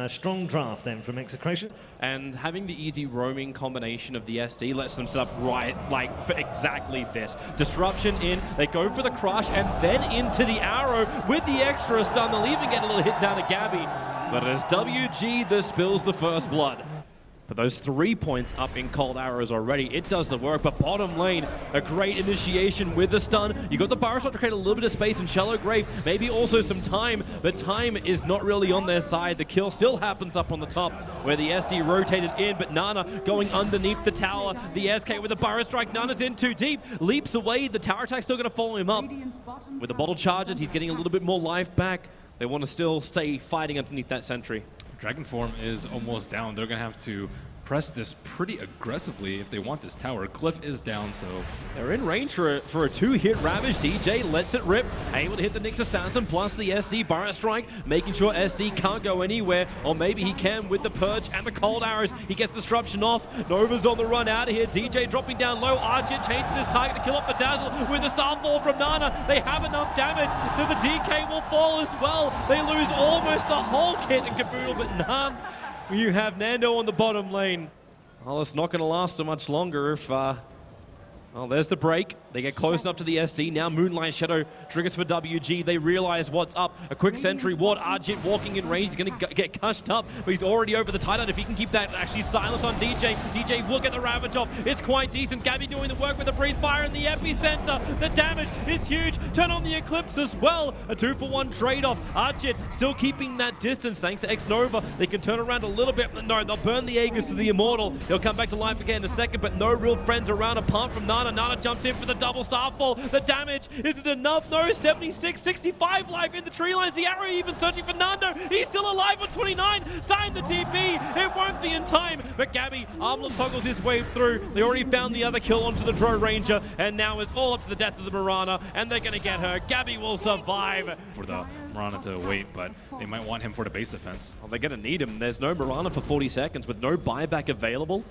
Strong draft then from Execration. And having the easy roaming combination of the SD lets them set up right, like, for exactly this. Disruption in, they go for the crush, and then into the arrow with the extra stun. They'll even get a little hit down to Gabby. But it is WG that spills the first blood. But those 3 points up in cold arrows already, it does the work. But bottom lane, a great initiation with the stun. You got the Burrow Shot to create a little bit of space in Shallow Grave, maybe also some time, but time is not really on their side. The kill still happens up on the top, where the SD rotated in, but Nana going underneath the tower. The SK with the Burrow Strike, Nana's in too deep, leaps away. The tower attack's still gonna follow him up. With the bottle charges, he's getting a little bit more life back. They want to still stay fighting underneath that sentry. Dragon form is almost down. They're going to have to press this pretty aggressively if they want this tower. Cliff is down, so they're in range for a two-hit Ravage. DJ lets it rip, able to hit the Nyx Assassin plus the SD Burrow Strike, making sure SD can't go anywhere, or maybe he can with the Purge and the Cold Arrows. He gets Disruption off. Nova's on the run out of here. DJ dropping down low. Archer changes his target to kill off the Dazzle with the Starfall from Nana. They have enough damage, so the DK will fall as well. They lose almost the whole kit and caboodle, but none. You have Nando on the bottom lane. Well, it's not going to last so much longer if... well, there's the break. They get close enough to the SD. Now Moonlight Shadow triggers for WG. They realize what's up. A quick sentry ward. Arjit walking in range. He's going to get cushed up, but he's already over the Titan. If he can keep that actually silence on DJ, DJ will get the Ravage off. It's quite decent. Gabby doing the work with the Breathe Fire in the epicenter. The damage is huge. Turn on the Eclipse as well. A 2-for-1 trade-off. Arjit still keeping that distance thanks to X-Nova. They can turn around a little bit. No, they'll burn the Aegis to the Immortal. He'll come back to life again in a second, but no real friends around apart from Nana. Nana jumps in for the double Starfall. The damage, is it enough? No, 76, 65 life in the tree lines. The arrow even searching for Nando. He's still alive on 29. Sign the TP. It won't be in time. But Gabby, Armlet toggles his way through. They already found the other kill onto the Drow Ranger. And now it's all up to the death of the Mirana. And they're going to get her. Gabby will survive. For the Mirana to wait, but they might want him for the base defense. Well, they're going to need him. There's no Mirana for 40 seconds with no buyback available.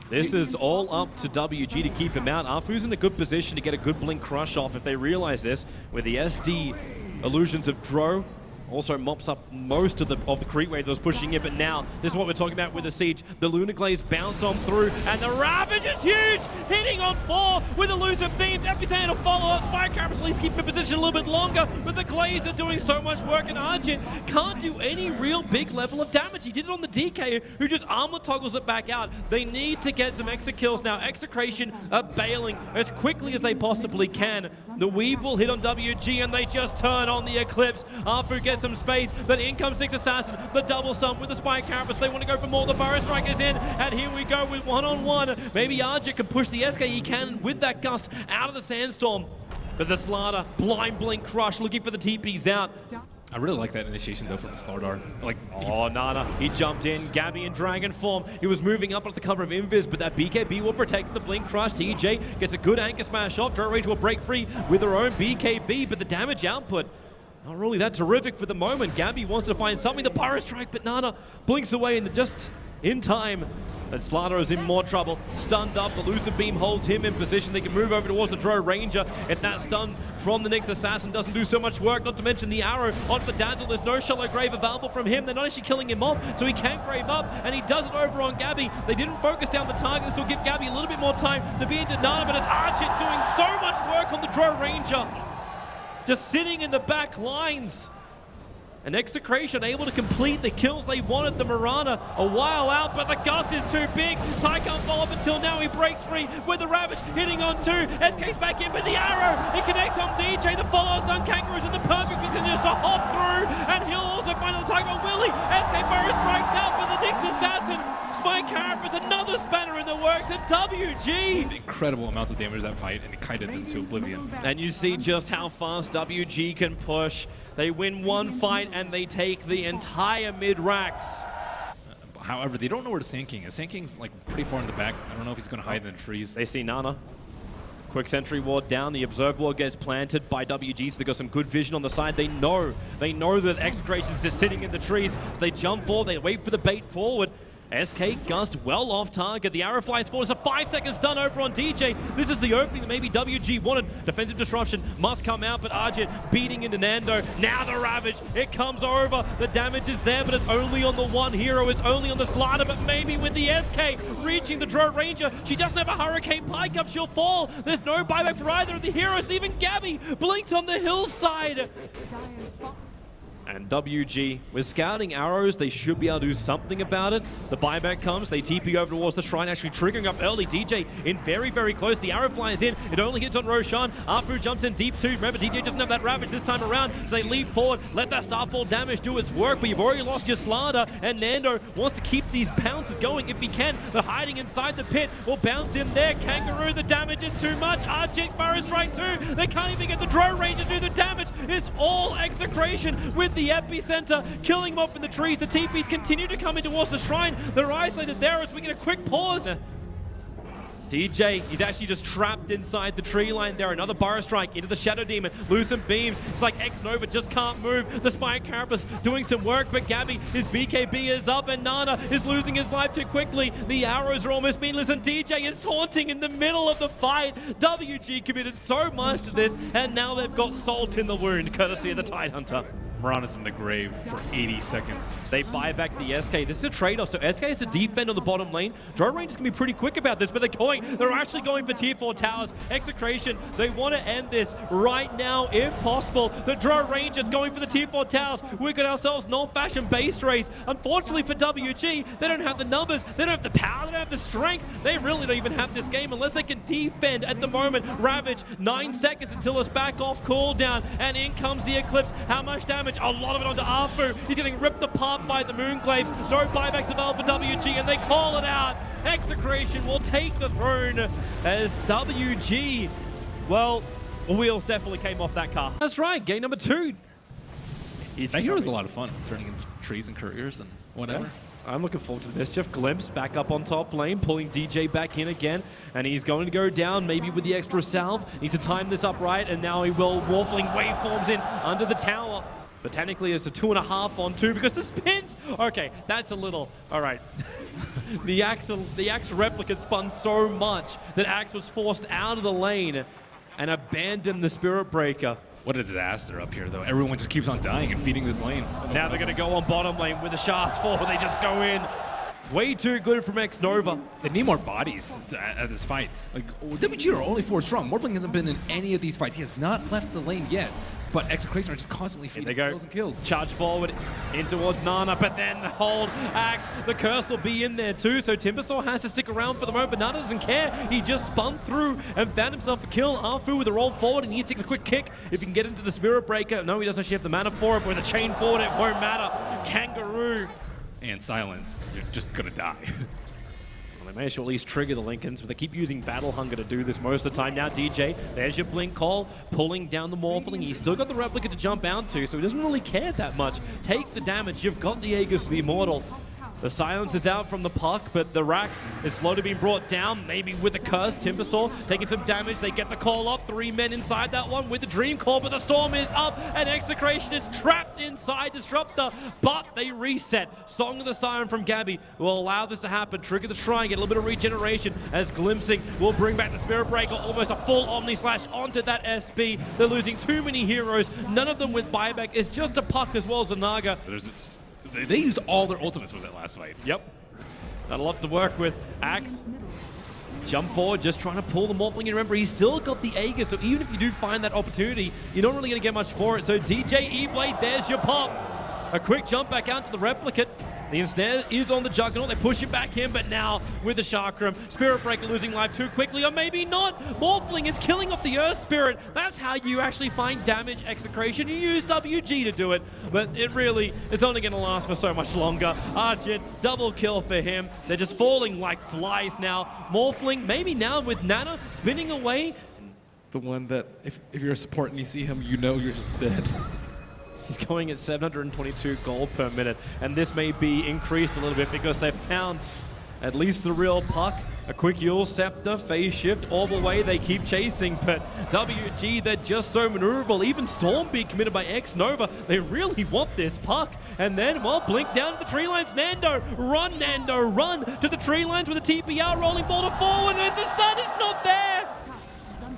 This is all up to WG to keep him out. Afu's in a good position to get a good Blink Crush off if they realize this, with the SD illusions of Dro. Also mops up most of the creep wave that was pushing in, but now, this is what we're talking about with the Siege. The Lunar Glaze bounce on through, and the Ravage is huge! Hitting on 4 with elusive beams. Epicenter to follow up. Fire Carabas at least keep in position a little bit longer, but the Glaze are doing so much work, and Arjit can't do any real big level of damage. He did it on the DK, who just armor toggles it back out. They need to get some extra kills now. Execration are bailing as quickly as they possibly can. The Weave will hit on WG, and they just turn on the Eclipse. Afu gets some space, but in comes Nyx Assassin, the double stump with the Spike Carapace. They want to go for more. The Burrow Strike is in, and here we go with one-on-one. Maybe Arjit can push the SK. He can with that gust out of the Sandstorm. But the Slardar, blind Blink Crush, looking for the TPs out. I really like that initiation though from the Slardar. Like, oh, Nana, he jumped in. Gabby in Dragon form. He was moving up at the cover of Invis, but that BKB will protect the Blink Crush. TJ gets a good Anchor Smash off. Drow Rage will break free with her own BKB, but the damage output, not really that terrific for the moment. Gabby wants to find something, the Burrow Strike, but Nana blinks away and just in time. But Slardar is in more trouble. Stunned up, the Elusive Beam holds him in position. They can move over towards the Drow Ranger. If that stun from the Nyx Assassin doesn't do so much work, not to mention the arrow onto the Dazzle. There's no Shallow Grave available from him. They're not actually killing him off, so he can grave up, and he does it over on Gabby. They didn't focus down the target. This will give Gabby a little bit more time to be into Nana, but it's Arjit doing so much work on the Drow Ranger. Just sitting in the back lines. And Execration able to complete the kills they wanted. The Mirana a while out, but the gust is too big. Ty can't follow up until now. He breaks free with the Ravage hitting on 2. SK's back in with the arrow. He connects on DJ. The follow-ups on Kangaroos in the perfect position to hop through. And he'll also find the target on Willie. SK Burrow strikes out with the Nyx Assassin. Spike Carapace, another spanner in the works, and WG. Incredible amounts of damage that fight, and it kited them to oblivion. And you see just how fast WG can push. They win one fight and they take the entire mid-racks. However, they don't know where the Sand King is. Sand King's like pretty far in the back. I don't know if he's going to hide in the trees. They see Nana. Quick sentry ward down. The Observe ward gets planted by WG, so they got some good vision on the side. They know that Execration's just sitting in the trees. So they jump forward, they wait for the bait forward. SK Gust well off target. The arrow fly spawn is a 5 second stun over on DJ. This is the opening that maybe WG wanted. Defensive disruption must come out, but Arjit beating into Nando. Now the Ravage, it comes over. The damage is there, but it's only on the one hero. It's only on the slider, but maybe with the SK reaching the Dro Ranger. She doesn't have a Hurricane Pike up, she'll fall. There's no buyback for either of the heroes. Even Gabby blinks on the hillside. And WG, with scouting arrows, they should be able to do something about it. The buyback comes, they TP over towards the shrine, actually triggering up early. DJ in very, very close. The arrow flies in. It only hits on Roshan. Afu jumps in deep too. Remember, DJ doesn't have that Ravage this time around, so they leap forward, let that Starfall damage do its work, but you've already lost your Slada, and Nando wants to keep these bounces going if he can. They're hiding inside the pit. Will bounce in there. Kangaroo, the damage is too much. Arjit, Burrow Strike too. They can't even get the Dro Ranger to do the damage. It's all Execration with the epicenter, killing them off in the trees. The TPs continue to come in towards the shrine. They're isolated there as we get a quick pause. DJ, he's actually just trapped inside the tree line there. Another Burrow Strike into the Shadow Demon. Lose some beams. It's like X-Nova just can't move. The Spire Carapace doing some work, but Gabby, his BKB is up, and Nana is losing his life too quickly. The arrows are almost meaninless, and DJ is taunting in the middle of the fight. WG committed so much to this, and now they've got salt in the wound, courtesy of the Tidehunter. Mirana's in the grave for 80 seconds. They buy back the SK. This is a trade-off, so SK has to defend on the bottom lane. Dro Rangers can be pretty quick about this, but they're actually going for tier 4 towers. Execration, they want to end this right now, if possible. The Dro Rangers going for the tier 4 towers. We've got ourselves an old-fashioned base race. Unfortunately for WG, they don't have the numbers, they don't have the power, they don't have the strength. They really don't even have this game unless they can defend at the moment. Ravage, 9 seconds until it's back off cooldown, and in comes the Eclipse. How much damage? A lot of it onto Afu. He's getting ripped apart by the Moonglaze. No buybacks available for WG, and they call it out. Execration will take the throne as WG, well, the wheels definitely came off that car. That's right, game number 2. That hero was a lot of fun, turning into trees and couriers and whatever. Yeah. I'm looking forward to the mischief. Glimpse back up on top lane, pulling DJ back in again, and he's going to go down maybe with the extra salve. Need to time this up right, and now he will. Warfling waveforms in under the tower. But technically it's a 2.5 on 2 because the spins. Okay, that's a little, all right. the Axe replicant spun so much that Axe was forced out of the lane and abandoned the Spirit Breaker. What a disaster up here, though. Everyone just keeps on dying and feeding this lane. Now they're going to go on bottom lane with the Shafts 4. They just go in. Way too good from X-Nova. They need more bodies at this fight. Like, WG are only 4 strong. Morphling hasn't been in any of these fights. He has not left the lane yet. But Execration are just constantly feeding kills and kills. Charge forward in towards Nana, but then hold Axe. The curse will be in there too, so Timbersaw has to stick around for the moment, but Nana doesn't care. He just spun through and found himself a kill. Afu with a roll forward, and he needs to take a quick kick if he can get into the Spirit Breaker. No, he doesn't actually have the mana for it, but with a chain forward, it won't matter. Kangaroo. And silence, you're just gonna die. Well, they managed to at least trigger the Lincolns, but they keep using Battle Hunger to do this most of the time. Now DJ, there's your blink call, pulling down the Morphling. He's still got the Replica to jump out to, so he doesn't really care that much. Take the damage, you've got the Aegis, the Immortal. The silence is out from the puck, but the Rax is slowly being brought down, maybe with a curse. Timbersaw taking some damage. They get the call up. 3 men inside that one with the Dream Core, but the Storm is up, and Execration is trapped inside Disruptor, but they reset. Song of the Siren from Gabby will allow this to happen. Trigger the Shrine, get a little bit of regeneration as Glimpsing will bring back the Spirit Breaker, almost a full Omni Slash onto that SP. They're losing too many heroes, none of them with buyback. It's just a puck as well as a Naga. They used all their ultimates with that last fight. Yep. Got a lot to work with. Axe, jump forward, just trying to pull the Morphling in. Remember, he's still got the Aegis, so even if you do find that opportunity, you're not really going to get much for it. So DJ E-Blade, there's your pop. A quick jump back out to the Replicant. The ensnare is on the Juggernaut. They push it back in, but now with the Chakram, Spirit Breaker losing life too quickly, or maybe not. Morphling is killing off the Earth Spirit. That's how you actually find damage, Execration. You use WG to do it, but it's only going to last for so much longer. Arjit, double kill for him. They're just falling like flies now. Morphling, maybe now with Nana spinning away. The one that, if you're a support and you see him, you know you're just dead. He's going at 722 gold per minute, and this may be increased a little bit because they've found at least the real puck. A quick Yule Scepter, phase shift, all the way, they keep chasing, but WG, they're just so maneuverable. Even Storm being committed by X-Nova, they really want this puck. And then, well, blink down to the tree lines, Nando, run to the tree lines with a TPR, rolling ball to forward, and the stun is not there!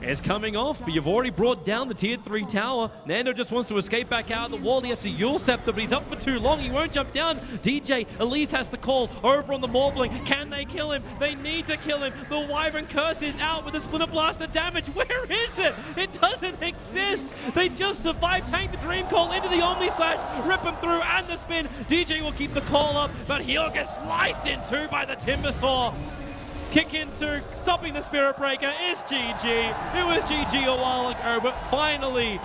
It's coming off, but you've already brought down the tier 3 tower. Nando just wants to escape back out of the wall. He has to Yule Scepter, but he's up for too long. He won't jump down. DJ, Elise has the call over on the Morbling. Can they kill him? They need to kill him. The Wyvern Curse is out with a Splinter Blast of damage. Where is it? It doesn't exist. They just survived, tank the Dream Call into the Omni Slash, rip him through, and the spin. DJ will keep the call up, but he'll get sliced in two by the Timbersaw. Kick into stopping the Spirit Breaker is GG. It was GG a while ago, but finally.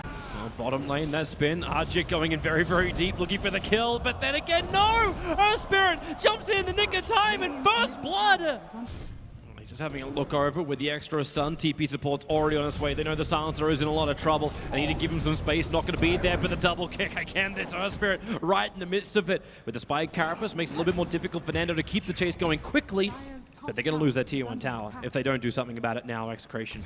Oh, bottom lane, that spin. Arjik going in very, very deep, looking for the kill, but then again, no! Our Spirit jumps in the nick of time and first blood. Just having a look over with the extra stun. TP support's already on its way. They know the Silencer is in a lot of trouble. They need to give him some space. Not going to be there, but the double kick again. This Earth Spirit right in the midst of it. With the Spike Carapace, makes it a little bit more difficult for Nando to keep the chase going quickly. But they're going to lose their tier 1 tower if they don't do something about it now, Execration.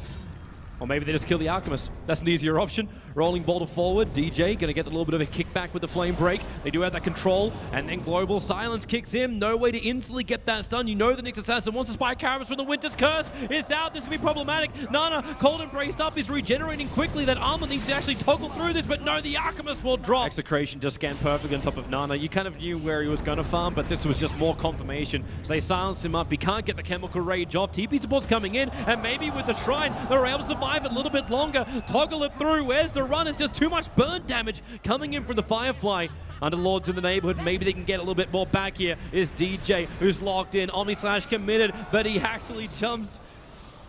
Or maybe they just kill the Alchemist. That's an easier option. Rolling ball to forward. DJ going to get a little bit of a kickback with the Flame Break. They do have that control. And then Global Silence kicks in. No way to instantly get that stun. You know the Nyx Assassin wants to Spike Carapace from the Winter's Curse. It's out. This is going to be problematic. Nana, cold and braced up, is regenerating quickly. That armor needs to actually toggle through this. But no, the Alchemist will drop. Execration just scanned perfectly on top of Nana. You kind of knew where he was going to farm, but this was just more confirmation. So they silence him up. He can't get the Chemical Rage off. TP support's coming in. And maybe with the Shrine, they're able to survive it a little bit longer. Toggle it through. Where's the run? It's just too much burn damage coming in from the Firefly. Underlords in the neighborhood. Maybe they can get a little bit more back here. Is DJ, who's locked in. Omni Slash committed, but he actually jumps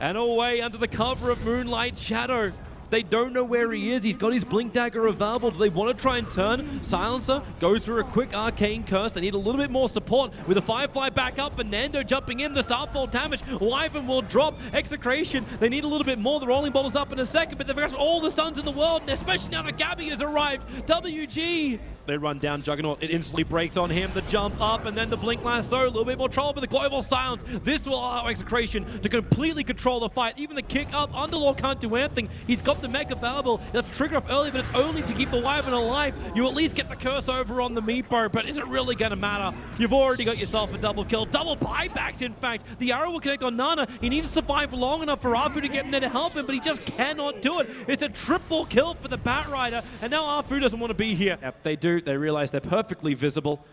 and away under the cover of Moonlight Shadow. They don't know where he is. He's got his Blink Dagger available. Do they want to try and turn? Silencer goes through a quick Arcane Curse. They need a little bit more support with the Firefly back up. Fernando jumping in. The Starfall damage. Wyvern will drop. Execration, they need a little bit more. The Rolling Ball is up in a second, but they've got all the stuns in the world, and especially now that Gabby has arrived. WG. They run down Juggernaut. It instantly breaks on him. The jump up, and then the Blink Lasso. A little bit more trouble with the Global Silence. This will allow Execration to completely control the fight. Even the kick up. Underlord can't do anything. He's got the mech available. That's triggered off early, but it's only to keep the Wyvern alive. You at least get the curse over on the Meepo, but is it really going to matter? You've already got yourself a double kill. Double buybacks, in fact. The arrow will connect on Nana. He needs to survive long enough for Arfu to get in there to help him, but he just cannot do it. It's a triple kill for the Batrider, and now Arfu doesn't want to be here. Yep, they do. They realize they're perfectly visible.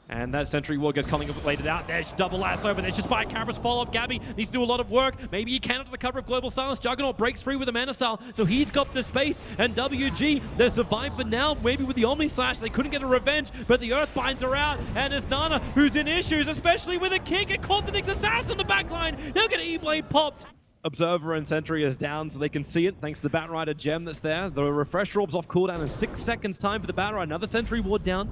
And that Sentry Ward gets contemplated out. There's double lasso, but there's just Spike Carapace follow-up. Gabby needs to do a lot of work. Maybe he can under the cover of Global Silence. Juggernaut breaks free with a Mana Style, so he's got the space. And WG, they're survived for now. Maybe with the Omni Slash, they couldn't get a revenge, but the Earth Binds are out. And it's Nana who's in issues, especially with a kick. It caught the Nyx Assassin on the back line. He'll get E-Blade popped. Observer and Sentry is down, so they can see it thanks to the Batrider gem that's there. The Refresh Orb's off cooldown in 6 seconds time for the Batrider. Another Sentry Ward down.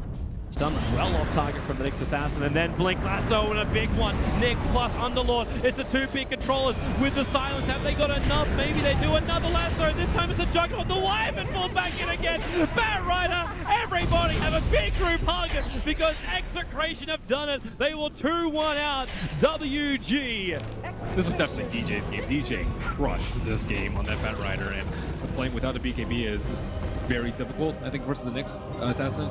Stun well off target from the Nyx Assassin, and then Blink Lasso and a big one. Nyx plus Underlord. It's the two big controllers with the Silence. Have they got enough? Maybe they do another Lasso. This time it's a Juggernaut. The Wyvern falls back in again. Batrider, everybody have a big group hug because Execration have done it. They will 2-1 out WG. This is definitely DJ's game. DJ crushed this game on that Batrider, and playing without a BKB is very difficult, I think, versus the Nyx Assassin.